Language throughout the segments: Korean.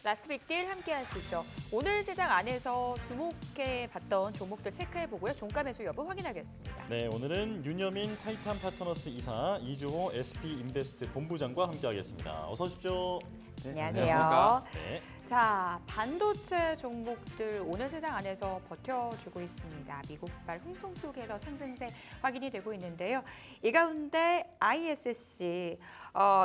라스트 빅딜 함께 하시죠. 오늘 시장 안에서 주목해 봤던 종목들 체크해 보고요. 종가 매수 여부 확인하겠습니다. 네, 오늘은 윤여민 타이탄 파트너스 이사 이주호 SP인베스트 본부장과 함께하겠습니다. 어서 오십시오. 네, 안녕하세요. 안녕하십니까. 네. 자, 반도체 종목들 오늘 시장 안에서 버텨주고 있습니다. 미국발 훈풍 속에서 상승세 확인이 되고 있는데요. 이 가운데 ISC,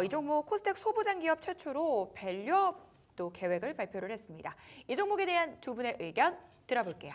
이 종목 코스닥 소부장 기업 최초로 밸류업 또 계획을 발표를 했습니다. 이 종목에 대한 두 분의 의견 들어볼게요.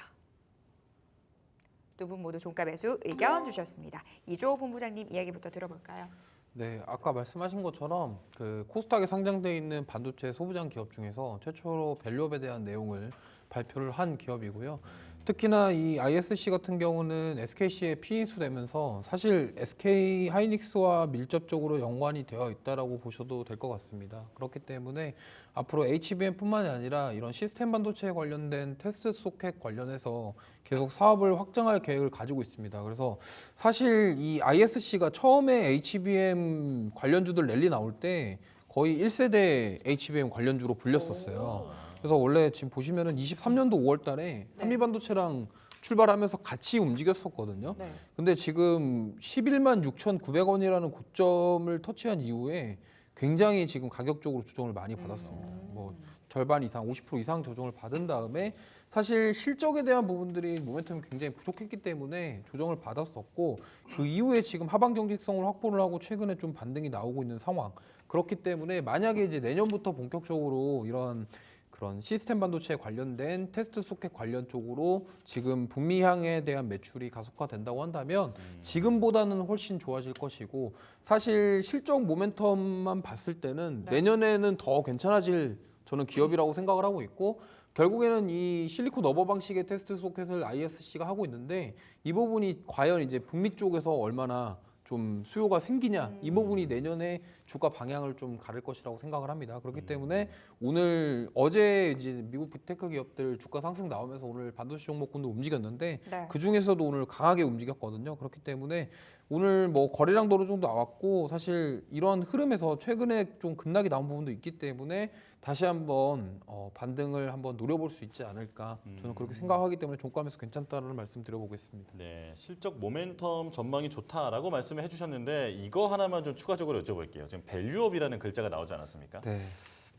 두 분 모두 종가 매수 의견 주셨습니다. 이주호 본부장님 이야기부터 들어볼까요? 네, 아까 말씀하신 것처럼 그 코스닥에 상장돼 있는 반도체 소부장 기업 중에서 최초로 밸류업에 대한 내용을 발표를 한 기업이고요. 특히나 이 ISC 같은 경우는 SKC에 피인수되면서 사실 SK 하이닉스와 밀접적으로 연관이 되어 있다라고 보셔도 될 것 같습니다. 그렇기 때문에 앞으로 HBM뿐만이 아니라 이런 시스템 반도체에 관련된 테스트 소켓 관련해서 계속 사업을 확장할 계획을 가지고 있습니다. 그래서 사실 이 ISC가 처음에 HBM 관련주들 랠리 나올 때 거의 1세대 HBM 관련주로 불렸었어요. 그래서 원래 지금 보시면은 23년도 5월 달에 한미반도체랑 출발하면서 같이 움직였었거든요. 네. 근데 지금 11만 6,900원이라는 고점을 터치한 이후에 굉장히 지금 가격적으로 조정을 많이 받았습니다. 뭐 절반 이상, 50% 이상 조정을 받은 다음에 사실 실적에 대한 부분들이 모멘텀이 굉장히 부족했기 때문에 조정을 받았었고 그 이후에 지금 하방 경직성을 확보를 하고 최근에 좀 반등이 나오고 있는 상황. 그렇기 때문에 만약에 이제 내년부터 본격적으로 이런 그런 시스템 반도체에 관련된 테스트 소켓 관련 쪽으로 지금 북미향에 대한 매출이 가속화된다고 한다면 지금보다는 훨씬 좋아질 것이고 사실 실적 모멘텀만 봤을 때는 내년에는 더 괜찮아질 저는 기업이라고 생각을 하고 있고 결국에는 이 실리콘 러버 방식의 테스트 소켓을 ISC가 하고 있는데 이 부분이 과연 이제 북미 쪽에서 얼마나 좀 수요가 생기냐 이 부분이 내년에 주가 방향을 좀 가를 것이라고 생각을 합니다. 그렇기 때문에 오늘 어제 이제 미국 빅테크 기업들 주가 상승 나오면서 오늘 반도체 종목군도 움직였는데 네. 그 중에서도 오늘 강하게 움직였거든요. 그렇기 때문에 오늘 뭐 거래량도 어느 정도 나왔고 사실 이런 흐름에서 최근에 좀 급락이 나온 부분도 있기 때문에 다시 한번 반등을 한번 노려볼 수 있지 않을까 저는 그렇게 생각하기 때문에 종가면서 괜찮다는 말씀 드려보겠습니다. 네, 실적 모멘텀 전망이 좋다라고 말씀을 해주셨는데 이거 하나만 좀 추가적으로 여쭤볼게요. 지금 밸류업이라는 글자가 나오지 않았습니까? 네.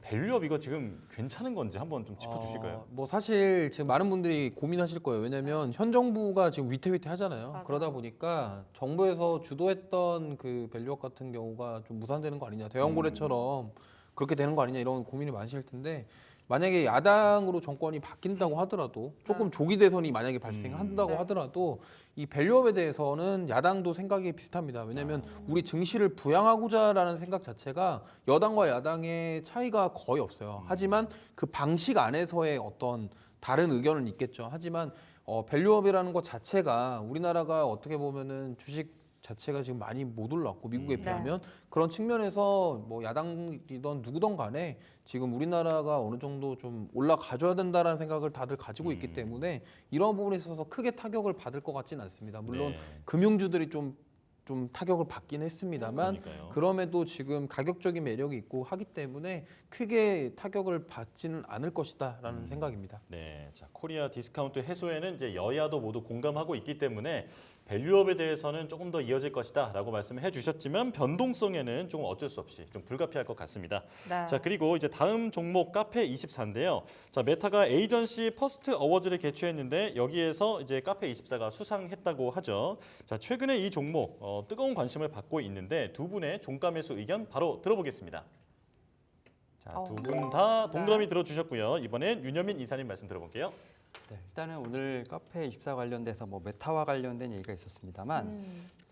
밸류업 이거 지금 괜찮은 건지 한번 좀 짚어주실까요? 뭐 사실 지금 많은 분들이 고민하실 거예요. 왜냐하면 현 정부가 지금 위태위태하잖아요. 맞아요. 그러다 보니까 정부에서 주도했던 그 밸류업 같은 경우가 좀 무산되는 거 아니냐, 대형고래처럼 그렇게 되는 거 아니냐 이런 고민이 많으실 텐데 만약에 야당으로 정권이 바뀐다고 하더라도 조금 조기 대선이 만약에 발생한다고 네. 하더라도 이 밸류업에 대해서는 야당도 생각이 비슷합니다. 왜냐하면 우리 증시를 부양하고자라는 생각 자체가 여당과 야당의 차이가 거의 없어요. 하지만 그 방식 안에서의 어떤 다른 의견은 있겠죠. 하지만 밸류업이라는 것 자체가 우리나라가 어떻게 보면은 주식 자체가 지금 많이 못 올랐고 미국에 비하면 그런 측면에서 뭐 야당이든 누구든 간에 지금 우리나라가 어느 정도 좀 올라가줘야 된다라는 생각을 다들 가지고 있기 때문에 이런 부분에 있어서 크게 타격을 받을 것 같지는 않습니다. 물론 네. 금융주들이 좀 타격을 받긴 했습니다만 그러니까요. 그럼에도 지금 가격적인 매력이 있고 하기 때문에 크게 타격을 받지는 않을 것이다라는 생각입니다. 네, 자 코리아 디스카운트 해소에는 이제 여야도 모두 공감하고 있기 때문에 밸류업에 대해서는 조금 더 이어질 것이다라고 말씀을 해주셨지만 변동성에는 조금 어쩔 수 없이 좀 불가피할 것 같습니다. 네. 자 그리고 이제 다음 종목 카페24인데요. 자 메타가 에이전시 퍼스트 어워즈를 개최했는데 여기에서 이제 카페24가 수상했다고 하죠. 자 최근에 이 종목 뜨거운 관심을 받고 있는데 두 분의 종가 매수 의견 바로 들어보겠습니다. 자, 두 분 다 동그라미 들어주셨고요. 이번엔 윤여민 이사님 말씀 들어볼게요. 네, 일단은 오늘 카페24 관련돼서 뭐 메타와 관련된 얘기가 있었습니다만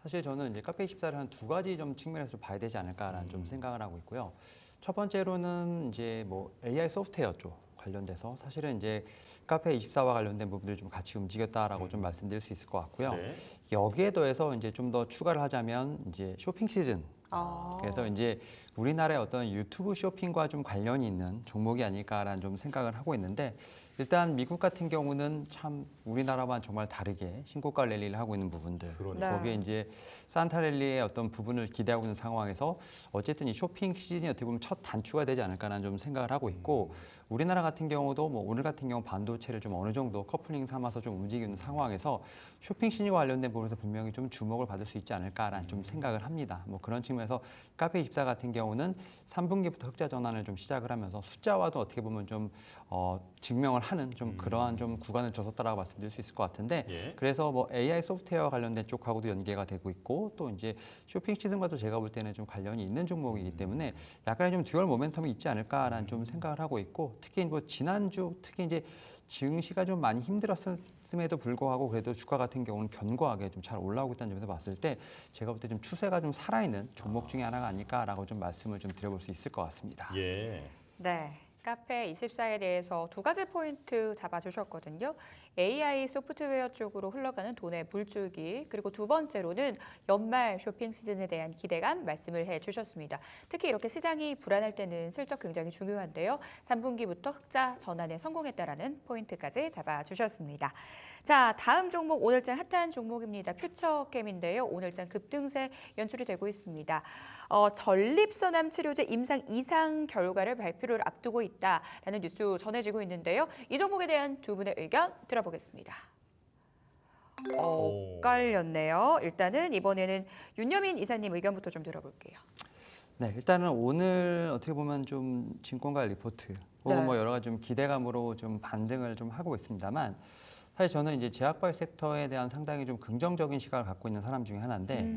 사실 저는 이제 카페24를 한 두 가지 좀 측면에서 좀 봐야 되지 않을까라는 좀 생각을 하고 있고요. 첫 번째로는 이제 뭐 AI 소프트웨어 쪽 관련돼서 사실은 이제 카페24와 관련된 부분들이 좀 같이 움직였다라고 좀 말씀드릴 수 있을 것 같고요. 네. 여기에 더해서 이제 좀 더 추가를 하자면 이제 쇼핑 시즌. 그래서 이제 우리나라의 어떤 유튜브 쇼핑과 좀 관련이 있는 종목이 아닐까라는 좀 생각을 하고 있는데 일단 미국 같은 경우는 참 우리나라와는 정말 다르게 신고가 랠리를 하고 있는 부분들. 그러네요. 네. 거기에 이제 산타 랠리의 어떤 부분을 기대하고 있는 상황에서 어쨌든 이 쇼핑 시즌이 어떻게 보면 첫 단추가 되지 않을까라는 좀 생각을 하고 있고 우리나라 같은 경우도 뭐 오늘 같은 경우 반도체를 좀 어느 정도 커플링 삼아서 좀 움직이는 상황에서 쇼핑 시즌과 관련된 부분에서 분명히 좀 주목을 받을 수 있지 않을까라는 좀 생각을 합니다. 뭐 그런 측면에서 카페24 같은 경우는 3분기부터 흑자 전환을 좀 시작을 하면서 숫자와도 어떻게 보면 좀 증명을 하는 좀 그러한 좀 구간을 줬었다라고 말씀드릴 수 있을 것 같은데 예. 그래서 뭐 AI 소프트웨어 관련된 쪽하고도 연계가 되고 있고 또 이제 쇼핑 시즌과도 제가 볼 때는 좀 관련이 있는 종목이기 때문에 약간의 좀 듀얼 모멘텀이 있지 않을까라는 좀 생각을 하고 있고 특히 뭐 지난주 특히 이제 증시가 좀 많이 힘들었음에도 불구하고 그래도 주가 같은 경우는 견고하게 좀 잘 올라오고 있다는 점에서 봤을 때 제가 볼 때 좀 추세가 좀 살아있는 종목 중에 하나가 아닐까라고 좀 말씀을 좀 드려볼 수 있을 것 같습니다. 예. 네. 카페24에 대해서 두 가지 포인트 잡아주셨거든요. AI 소프트웨어 쪽으로 흘러가는 돈의 물줄기, 그리고 두 번째로는 연말 쇼핑 시즌에 대한 기대감 말씀을 해주셨습니다. 특히 이렇게 시장이 불안할 때는 실적 굉장히 중요한데요. 3분기부터 흑자 전환에 성공했다라는 포인트까지 잡아주셨습니다. 자, 다음 종목 오늘장 핫한 종목입니다. 퓨처캠인데요. 오늘장 급등세 연출이 되고 있습니다. 전립선암 치료제 임상 이상 결과를 발표를 앞두고 있다라는 뉴스 전해지고 있는데요. 이 종목에 대한 두 분의 의견 들어보겠습니다. 엇갈렸네요. 일단은 이번에는 윤여민 이사님 의견부터 좀 들어볼게요. 네, 일단은 오늘 어떻게 보면 좀 증권가 리포트 혹은 네. 뭐 여러 가지 좀 기대감으로 좀 반등을 좀 하고 있습니다만 사실 저는 이제 제약바이오 섹터에 대한 상당히 좀 긍정적인 시각을 갖고 있는 사람 중에 하나인데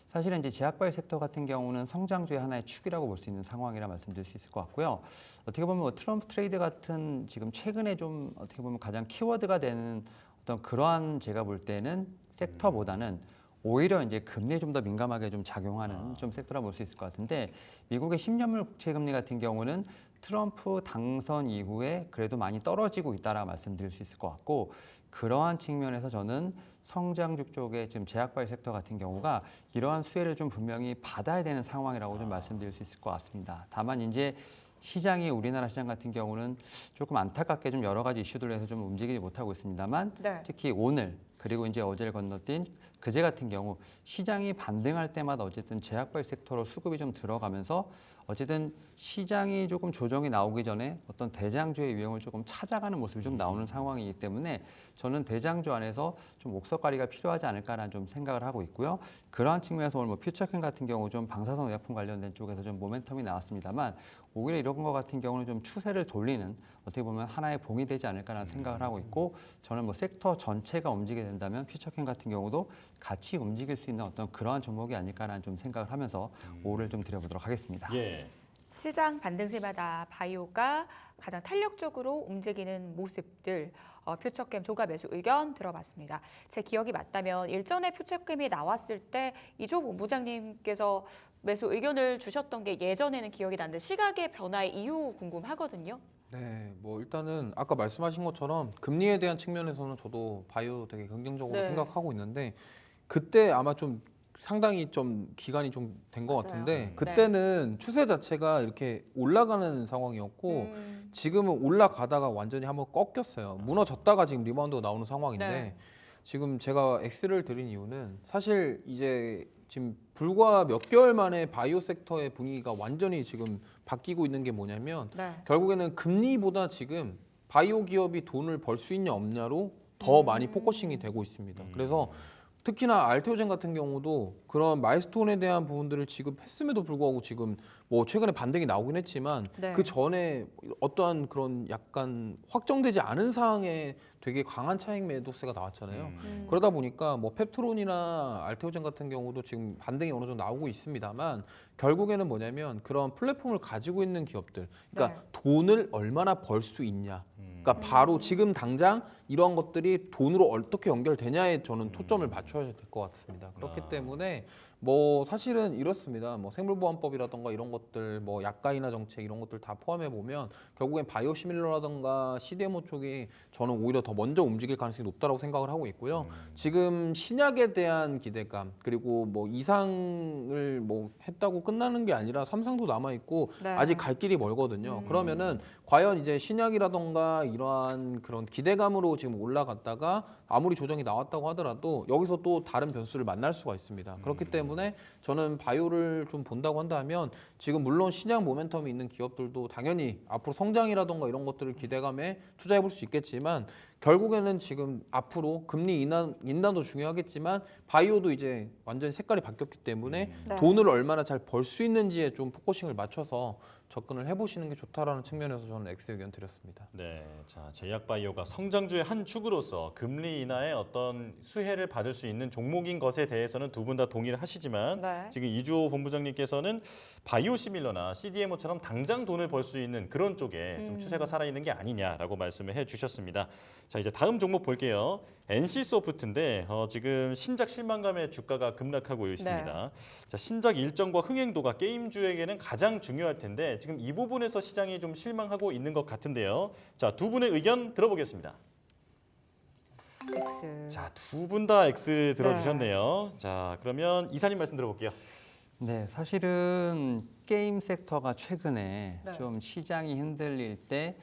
사실은 이제 제약바이오 섹터 같은 경우는 성장주의 하나의 축이라고 볼 수 있는 상황이라 말씀드릴 수 있을 것 같고요. 어떻게 보면 뭐 트럼프 트레이드 같은 지금 최근에 좀 어떻게 보면 가장 키워드가 되는 어떤 그러한 제가 볼 때는 섹터보다는 오히려 이제 금리에 좀 더 민감하게 좀 작용하는 좀 섹터라 볼 수 있을 것 같은데 미국의 10년물 국채 금리 같은 경우는 트럼프 당선 이후에 그래도 많이 떨어지고 있다라고 말씀드릴 수 있을 것 같고 그러한 측면에서 저는 성장주 쪽의 지금 제약바이오 섹터 같은 경우가 이러한 수혜를 좀 분명히 받아야 되는 상황이라고 좀 말씀드릴 수 있을 것 같습니다. 다만 이제 시장이 우리나라 시장 같은 경우는 조금 안타깝게 좀 여러 가지 이슈들로 해서 좀 움직이지 못하고 있습니다만 네. 특히 오늘 그리고 이제 어제를 건너뛴 그제 같은 경우 시장이 반등할 때마다 어쨌든 제약바이오 섹터로 수급이 좀 들어가면서 어쨌든 시장이 조금 조정이 나오기 전에 어떤 대장주의 유형을 조금 찾아가는 모습이 좀 나오는 상황이기 때문에 저는 대장주 안에서 좀 옥석가리가 필요하지 않을까라는 좀 생각을 하고 있고요. 그러한 측면에서 오늘 뭐 퓨처캠 같은 경우 좀 방사선 의약품 관련된 쪽에서 좀 모멘텀이 나왔습니다만 오히려 이런 것 같은 경우는 좀 추세를 돌리는 어떻게 보면 하나의 봉이 되지 않을까라는 생각을 하고 있고 저는 뭐 섹터 전체가 움직이게 된다면 퓨처캠 같은 경우도 같이 움직일 수 있는 어떤 그러한 종목이 아닐까라는 좀 생각을 하면서 오를 좀 드려보도록 하겠습니다. 예. 시장 반등세마다 바이오가 가장 탄력적으로 움직이는 모습들 퓨처캠 조가 매수 의견 들어봤습니다. 제 기억이 맞다면 일전에 퓨처캠이 나왔을 때 이조 본부장님께서 매수 의견을 주셨던 게 예전에는 기억이 나는데 시각의 변화의 이유 궁금하거든요. 네, 뭐 일단은 아까 말씀하신 것처럼 금리에 대한 측면에서는 저도 바이오 되게 긍정적으로 네. 생각하고 있는데 그때 아마 좀 상당히 좀 기간이 좀 된 것 맞아요. 같은데 그때는 추세 자체가 이렇게 올라가는 상황이었고 음. 지금은 올라가다가 완전히 한번 꺾였어요. 무너졌다가 지금 리바운드가 나오는 상황인데 네. 지금 제가 X를 드린 이유는 사실 이제 지금 불과 몇 개월 만에 바이오 섹터의 분위기가 완전히 지금 바뀌고 있는 게 뭐냐면 네. 결국에는 금리보다 지금 바이오 기업이 돈을 벌 수 있냐 없냐로 더 많이 포커싱이 되고 있습니다. 그래서 특히나 알테오젠 같은 경우도 그런 마일스톤에 대한 부분들을 지급했음에도 불구하고 지금 뭐 최근에 반등이 나오긴 했지만 네. 그 전에 어떠한 그런 약간 확정되지 않은 사항에 되게 강한 차익 매도세가 나왔잖아요. 그러다 보니까 뭐 펩트론이나 알테오젠 같은 경우도 지금 반등이 어느 정도 나오고 있습니다만 결국에는 뭐냐면 그런 플랫폼을 가지고 있는 기업들, 그러니까 네. 돈을 얼마나 벌 수 있냐. 그러니까 바로 지금 당장 이러한 것들이 돈으로 어떻게 연결되냐에 저는 초점을 맞춰야 될 것 같습니다. 그렇기 때문에 뭐 사실은 이렇습니다. 뭐 생물보안법이라던가 이런 것들, 뭐 약가인화 정책 이런 것들 다 포함해 보면 결국엔 바이오시밀러라던가 CDMO 쪽이 저는 오히려 더 먼저 움직일 가능성이 높다고 생각을 하고 있고요. 지금 신약에 대한 기대감 그리고 뭐 이상을 뭐 했다고 끝나는 게 아니라 3상도 남아 있고 네. 아직 갈 길이 멀거든요. 그러면은 과연 이제 신약이라던가 이러한 그런 기대감으로 지금 올라갔다가 아무리 조정이 나왔다고 하더라도 여기서 또 다른 변수를 만날 수가 있습니다. 그렇기 때문에 저는 바이오를 좀 본다고 한다면 지금 물론 신약 모멘텀이 있는 기업들도 당연히 앞으로 성장이라던가 이런 것들을 기대감에 투자해 볼 수 있겠지만 결국에는 지금 앞으로 금리 인하도 중요하겠지만 바이오도 이제 완전히 색깔이 바뀌었기 때문에 네. 돈을 얼마나 잘 벌 수 있는지에 좀 포커싱을 맞춰서 접근을 해보시는 게 좋다라는 측면에서 저는 X 의견 드렸습니다. 네, 자 제약바이오가 성장주의 한 축으로서 금리 인하의 어떤 수혜를 받을 수 있는 종목인 것에 대해서는 두 분 다 동의를 하시지만 네. 지금 이주호 본부장님께서는 바이오시밀러나 CDMO처럼 당장 돈을 벌 수 있는 그런 쪽에 좀 추세가 살아있는 게 아니냐라고 말씀을 해주셨습니다. 자 이제 다음 종목 볼게요. NC소프트인데 지금 신작 실망감에 주가가 급락하고 있습니다. 자 신작 일정과 흥행도가 게임주에게는 가장 중요할 텐데 지금 이 부분에서 시장이 좀 실망하고 있는 것 같은데요. 자 두 분의 의견 들어보겠습니다. X. 자 두 분 다 X 들어주셨네요. 자 그러면 이사님 말씀 들어볼게요. 네, 사실은 게임 섹터가 최근에 네. 좀 시장이 흔들릴 때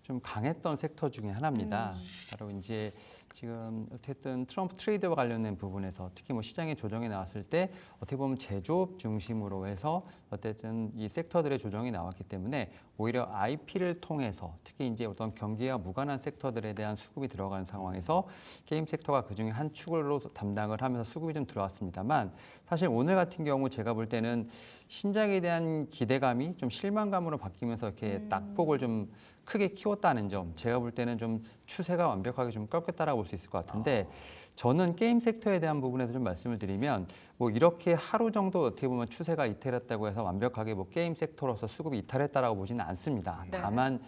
좀 강했던 섹터 중에 하나입니다. 바로 이제 지금 어쨌든 트럼프 트레이드와 관련된 부분에서 특히 뭐 시장의 조정이 나왔을 때 어떻게 보면 제조업 중심으로 해서 어쨌든 이 섹터들의 조정이 나왔기 때문에 오히려 IP를 통해서 특히 이제 어떤 경기와 무관한 섹터들에 대한 수급이 들어가는 상황에서 게임 섹터가 그중에 한 축으로 담당을 하면서 수급이 좀 들어왔습니다만 사실 오늘 같은 경우 제가 볼 때는 신작에 대한 기대감이 좀 실망감으로 바뀌면서 이렇게 낙폭을 좀 크게 키웠다는 점, 제가 볼 때는 좀 추세가 완벽하게 좀 꺾였다라고 볼 수 있을 것 같은데 저는 게임 섹터에 대한 부분에서 좀 말씀을 드리면 뭐 이렇게 하루 정도 어떻게 보면 추세가 이탈했다고 해서 완벽하게 뭐 게임 섹터로서 수급이 이탈했다라고 보지는 않습니다. 네. 다만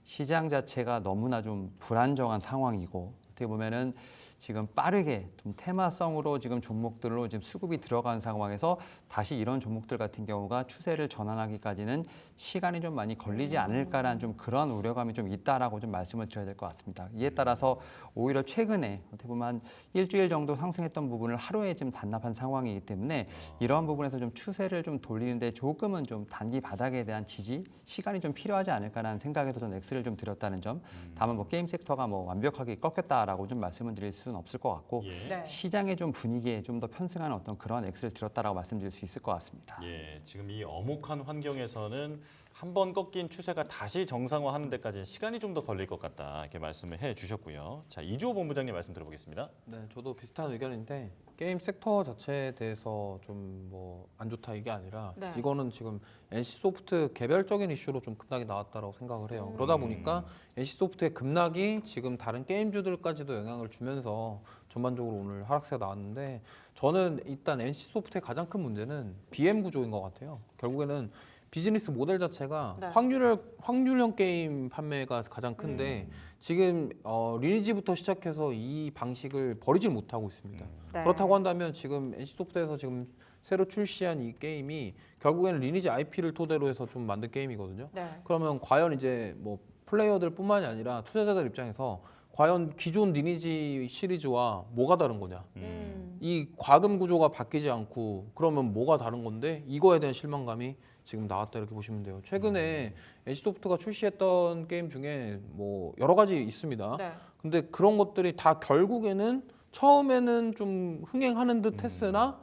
시장 자체가 너무나 좀 불안정한 상황이고 어떻게 보면은 지금 빠르게 좀 테마성으로 지금 종목들로 지금 수급이 들어간 상황에서 다시 이런 종목들 같은 경우가 추세를 전환하기까지는 시간이 좀 많이 걸리지 않을까라는 좀 그런 우려감이 좀 있다라고 좀 말씀을 드려야 될 것 같습니다. 이에 따라서 오히려 최근에 어떻게 보면 한 일주일 정도 상승했던 부분을 하루에 지금 반납한 상황이기 때문에 이러한 부분에서 좀 추세를 좀 돌리는데 조금은 좀 단기 바닥에 대한 지지 시간이 좀 필요하지 않을까라는 생각에서 저는 X를 좀 드렸다는 점. 다만 뭐 게임 섹터가 뭐 완벽하게 꺾였다라고 좀 말씀을 드릴 수는 없을 것 같고 예. 네. 시장의 좀 분위기에 좀 더 편승하는 어떤 그런 X를 드렸다라고 말씀드릴 수 있을 것 같습니다. 예, 지금 이 엄혹한 환경에서는 한 번 꺾인 추세가 다시 정상화하는 데까지는 시간이 좀 더 걸릴 것 같다 이렇게 말씀을 해주셨고요. 자 이주호 본부장님 말씀 들어보겠습니다. 네, 저도 비슷한 의견인데 게임 섹터 자체에 대해서 좀 뭐 안 좋다 이게 아니라 네. 이거는 지금 NC소프트 개별적인 이슈로 좀 급락이 나왔다고 생각을 해요. 그러다 보니까 NC소프트의 급락이 지금 다른 게임주들까지도 영향을 주면서 전반적으로 오늘 하락세가 나왔는데 저는 일단 NC소프트의 가장 큰 문제는 BM 구조인 것 같아요. 결국에는 비즈니스 모델 자체가 네. 확률형 게임 판매가 가장 큰데 지금 리니지부터 시작해서 이 방식을 버리질 못하고 있습니다. 네. 그렇다고 한다면 지금 NC소프트에서 지금 새로 출시한 이 게임이 결국에는 리니지 IP를 토대로 해서 좀 만든 게임이거든요. 네. 그러면 과연 이제 뭐 플레이어들뿐만이 아니라 투자자들 입장에서 과연 기존 리니지 시리즈와 뭐가 다른 거냐? 이 과금 구조가 바뀌지 않고 그러면 뭐가 다른 건데 이거에 대한 실망감이 지금 나왔다 이렇게 보시면 돼요. 최근에 NC소프트가 출시했던 게임 중에 뭐 여러 가지 있습니다. 네. 근데 그런 것들이 다 결국에는 처음에는 좀 흥행하는 듯 했으나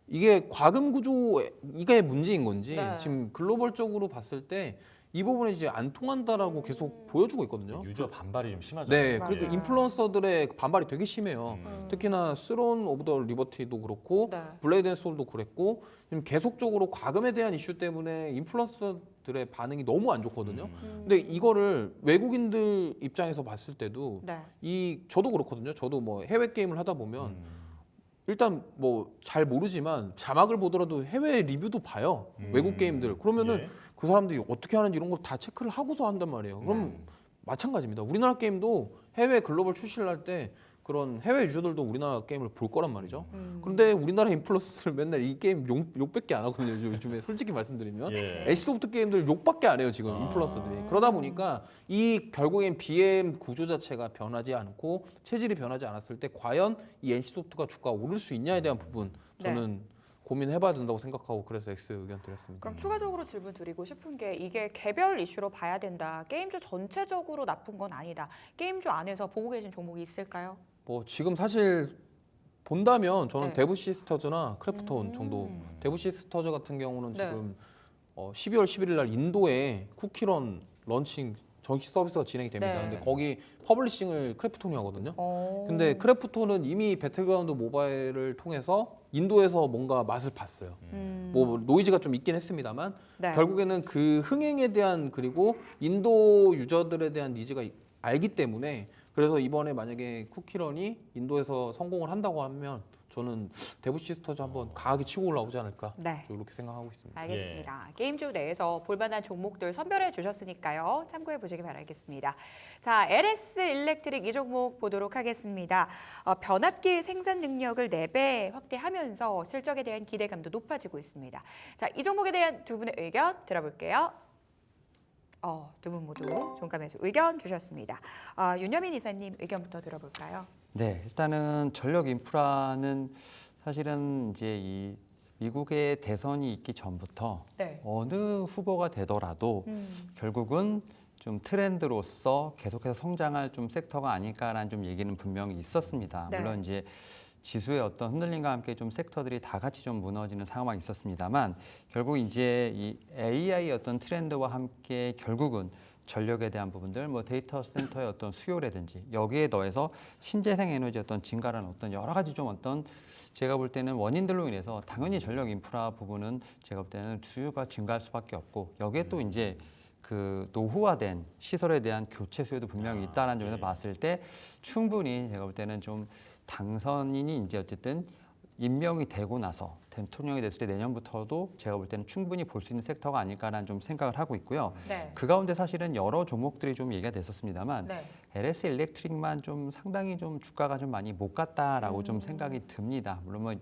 이게 과금 구조 이게 문제인 건지 네. 지금 글로벌적으로 봤을 때 이 부분이 이제 안 통한다라고 계속 보여주고 있거든요. 유저 반발이 좀 심하잖아요. 네, 그래서 맞아요. 인플루언서들의 반발이 되게 심해요. 음. 특히나 스론 오브 더 리버티도 그렇고 네. 블레이드 앤 소울도 그랬고 지금 계속적으로 과금에 대한 이슈 때문에 인플루언서들의 반응이 너무 안 좋거든요. 근데 이거를 외국인들 입장에서 봤을 때도 네. 저도 그렇거든요. 저도 뭐 해외 게임을 하다 보면 일단 뭐 잘 모르지만 자막을 보더라도 해외 리뷰도 봐요. 외국 게임들. 그러면은 예. 그 사람들이 어떻게 하는지 이런 걸 다 체크를 하고서 한단 말이에요. 그럼 마찬가지입니다. 우리나라 게임도 해외 글로벌 출시를 할 때 그런 해외 유저들도 우리나라 게임을 볼 거란 말이죠. 그런데 우리나라 인플루언서들 맨날 이 게임 욕밖에 안 하거든요. 요즘에 솔직히 말씀드리면 예. NC소프트 게임들 욕밖에 안 해요 지금 인플루언서들이. 그러다 보니까 이 결국엔 BM 구조 자체가 변하지 않고 체질이 변하지 않았을 때 과연 이 NC소프트가 주가가 오를 수 있냐에 대한 부분 저는 고민해봐야 된다고 생각하고 그래서 X 의견 드렸습니다. 그럼 추가적으로 질문 드리고 싶은 게 이게 개별 이슈로 봐야 된다. 게임주 전체적으로 나쁜 건 아니다. 게임주 안에서 보고 계신 종목이 있을까요? 뭐 지금 사실 본다면 저는 네. 데브시스터즈나 크래프톤 정도. 데브시스터즈 같은 경우는 네. 지금 12월 11일 날 인도에 쿠키런 런칭 정식 서비스가 진행이 됩니다. 네. 근데 거기 퍼블리싱을 크래프톤이 하거든요. 어. 근데 크래프톤은 이미 배틀그라운드 모바일을 통해서 인도에서 뭔가 맛을 봤어요. 뭐 노이즈가 좀 있긴 했습니다만 네. 결국에는 그 흥행에 대한 그리고 인도 유저들에 대한 니즈가 알기 때문에 그래서 이번에 만약에 쿠키런이 인도에서 성공을 한다고 하면 저는 데브시스터즈 한번 강하게 치고 올라오지 않을까 네. 이렇게 생각하고 있습니다. 알겠습니다. 게임주 내에서 볼만한 종목들 선별해 주셨으니까요. 참고해 보시기 바라겠습니다. 자, LS 일렉트릭 이 종목 보도록 하겠습니다. 변압기 생산 능력을 4배 확대하면서 실적에 대한 기대감도 높아지고 있습니다. 자, 이 종목에 대한 두 분의 의견 들어볼게요. 두 분 모두 종가매수 의견 주셨습니다. 윤여민 이사님 의견부터 들어볼까요? 네, 일단은 전력 인프라는 사실은 이제 이 미국의 대선이 있기 전부터 네. 어느 후보가 되더라도 결국은 좀 트렌드로서 계속해서 성장할 좀 섹터가 아닐까라는 좀 얘기는 분명히 있었습니다. 네. 물론 이제 지수의 어떤 흔들림과 함께 좀 섹터들이 다 같이 좀 무너지는 상황이 있었습니다만 결국 이제 이 AI 어떤 트렌드와 함께 결국은 전력에 대한 부분들, 뭐 데이터 센터의 어떤 수요라든지 여기에 더해서 신재생 에너지 어떤 증가라는 어떤 여러 가지 좀 어떤 제가 볼 때는 원인들로 인해서 당연히 전력 인프라 부분은 제가 볼 때는 수요가 증가할 수밖에 없고 여기에 또 이제 그 노후화된 시설에 대한 교체 수요도 분명히 있다라는 점에서 봤을 때 충분히 제가 볼 때는 좀 당선인이 이제 어쨌든 임명이 되고 나서 대통령이 됐을 때 내년부터도 제가 볼 때는 충분히 볼 수 있는 섹터가 아닐까라는 좀 생각을 하고 있고요. 네. 그 가운데 사실은 여러 종목들이 좀 얘기가 됐었습니다만 네. LS 일렉트릭만 좀 상당히 좀 주가가 좀 많이 못 갔다라고 좀 생각이 듭니다. 물론 뭐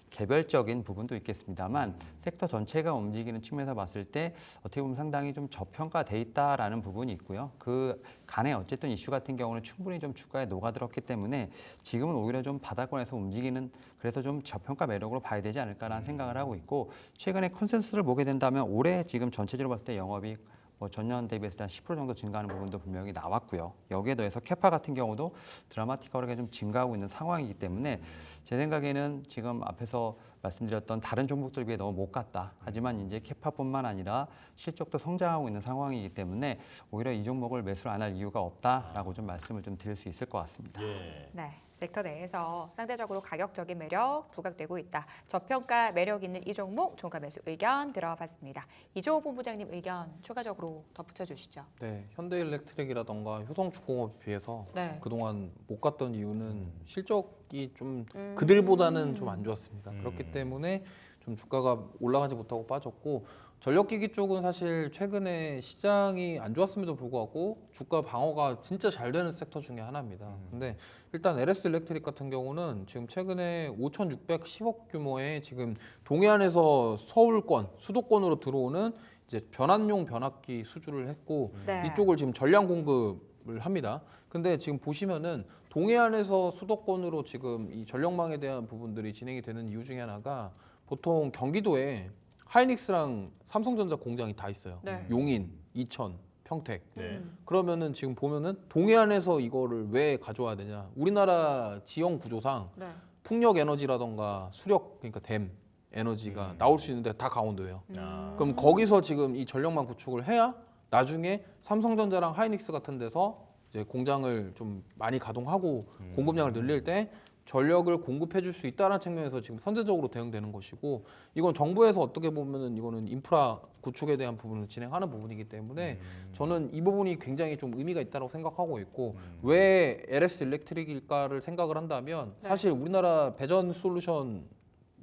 개별적인 부분도 있겠습니다만 섹터 전체가 움직이는 측면에서 봤을 때 어떻게 보면 상당히 좀 저평가돼 있다라는 부분이 있고요. 그 간에 어쨌든 이슈 같은 경우는 충분히 좀 주가에 녹아들었기 때문에 지금은 오히려 좀 바닥권에서 움직이는 그래서 좀 저평가 매력으로 봐야 되지 않을까라는 생각을 하고 있고 최근에 컨센서스를 보게 된다면 올해 지금 전체적으로 봤을 때 영업이 뭐 전년 대비해서 한 10% 정도 증가하는 부분도 분명히 나왔고요. 여기에 더해서 캐파 같은 경우도 드라마틱하게 좀 증가하고 있는 상황이기 때문에 제 생각에는 지금 앞에서 말씀드렸던 다른 종목들 비해 너무 못 갔다. 하지만 이제 캐파뿐만 아니라 실적도 성장하고 있는 상황이기 때문에 오히려 이 종목을 매수를 안 할 이유가 없다라고 좀 말씀을 좀 드릴 수 있을 것 같습니다. 예. 네, 섹터 내에서 상대적으로 가격적인 매력 부각되고 있다. 저평가 매력 있는 이 종목 종가 매수 의견 들어봤습니다. 이조호 본부장님 의견 추가적으로 덧붙여 주시죠. 네, 현대일렉트릭이라던가 효성중공업에 비해서 네. 그동안 못 갔던 이유는 실적이 좀 그들보다는 좀 안 좋았습니다. 그렇기 때문에 좀 주가가 올라가지 못하고 빠졌고 전력기기 쪽은 사실 최근에 시장이 안 좋았음에도 불구하고 주가 방어가 진짜 잘 되는 섹터 중에 하나입니다. 근데 일단 LS 일렉트릭 같은 경우는 지금 최근에 5,610억 규모의 지금 동해안에서 서울권, 수도권으로 들어오는 이제 변환용 변압기 수주를 했고 네. 이쪽을 지금 전량 공급을 합니다. 근데 지금 보시면은 동해안에서 수도권으로 지금 이 전력망에 대한 부분들이 진행이 되는 이유 중에 하나가 보통 경기도에 하이닉스랑 삼성전자 공장이 다 있어요. 네. 용인, 이천, 평택. 네. 그러면은 지금 보면은 동해안에서 이거를 왜 가져와야 되냐? 우리나라 지형 구조상 네. 풍력 에너지라던가 수력 그러니까 댐 에너지가 나올 수 있는데 다 강원도예요. 그럼 거기서 지금 이 전력망 구축을 해야 나중에 삼성전자랑 하이닉스 같은 데서 이제 공장을 좀 많이 가동하고 공급량을 늘릴 때 전력을 공급해 줄 수 있다는 측면에서 지금 선제적으로 대응되는 것이고 이건 정부에서 어떻게 보면은 이거는 인프라 구축에 대한 부분을 진행하는 부분이기 때문에 저는 이 부분이 굉장히 좀 의미가 있다고 생각하고 있고 왜 LS 일렉트릭일까를 생각을 한다면 네. 사실 우리나라 배전 솔루션을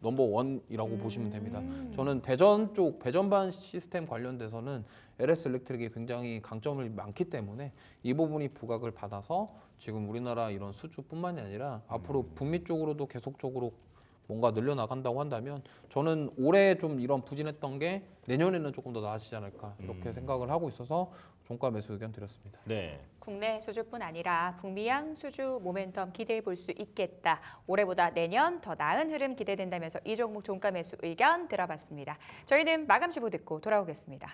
넘버원이라고 보시면 됩니다. 저는 배전 쪽 배전반 시스템 관련돼서는 LS 일렉트릭이 굉장히 강점을 많기 때문에 이 부분이 부각을 받아서 지금 우리나라 이런 수주뿐만이 아니라 앞으로 북미 쪽으로도 계속적으로 뭔가 늘려나간다고 한다면 저는 올해 좀 이런 부진했던 게 내년에는 조금 더 나아지지 않을까 이렇게 생각을 하고 있어서 종가 매수 의견 드렸습니다. 네. 국내 수주뿐 아니라 북미양 수주 모멘텀 기대해 볼 수 있겠다. 올해보다 내년 더 나은 흐름 기대된다면서 이 종목 종가 매수 의견 들어봤습니다. 저희는 마감 시보 듣고 돌아오겠습니다.